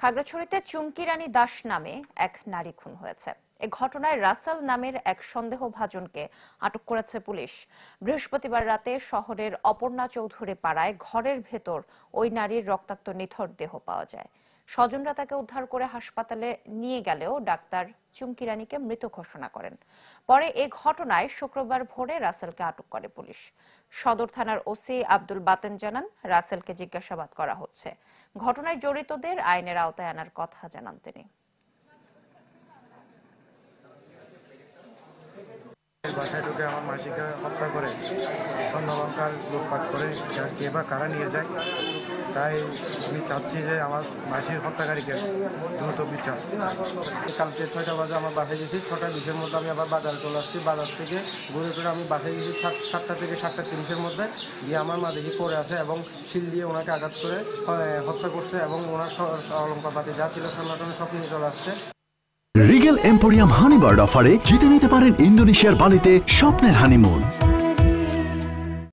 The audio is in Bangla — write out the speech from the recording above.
খাগড়াছড়িতে চুমকি রানী দাস নামে এক নারী খুন হয়েছে। এ ঘটনায় রাসেল নামের এক সন্দেহভাজনকে আটক করেছে পুলিশ। বৃহস্পতিবার রাতে শহরের অপর্ণা চৌধুরী পাড়ায় ঘরের ভেতর ওই নারীর রক্তাক্ত নিথর দেহ পাওয়া যায়। স্বজনরা তাকে উদ্ধার করে হাসপাতালে নিয়ে গেলেও ডাক্তার চুমকি রানীকে মৃত ঘোষণা করেন। পরে এ ঘটনায় শুক্রবার ভোরে রাসেলকে আটক করে পুলিশ। সদর থানার ওসি আব্দুল বাতেন জানান, রাসেলকে জিজ্ঞাসাবাদ করা হচ্ছে। ঘটনায় জড়িতদের আইনের আওতায় আনার কথা জানান তিনি। বাসায় ঢুকে আমার মাসিকে হত্যা করে স্বর্ণালঙ্কার লুটপাট করে কে বা কারা নিয়ে যায়। তাই আমি চাচ্ছি যে আমার মাসির হত্যাকারীকে দ্রুত বিচার। কালকে 6টা বাজে আমার বাসায় গেছি, 6টা20-এর মধ্যে আমি আবার বাজারে চলে আসছি। বাজার থেকে ঘুরে ফিরে আমি বাসায় গেছি 7টা থেকে 7টা30-এর মধ্যে। গিয়ে আমার মা দেখি পড়ে আছে এবং শিল দিয়ে ওনাকে আঘাত করে হত্যা করছে এবং ওনার অলঙ্কারপাতি যা ছিল স্বর্ণটনে সব নিয়ে চলে আসছে। রিগেল এম্পোরিয়াম হানিবার্ড অফারে জিতে নিতে পারেন ইন্দোনেশিয়ার বালিতে স্বপ্নের হানিমুন।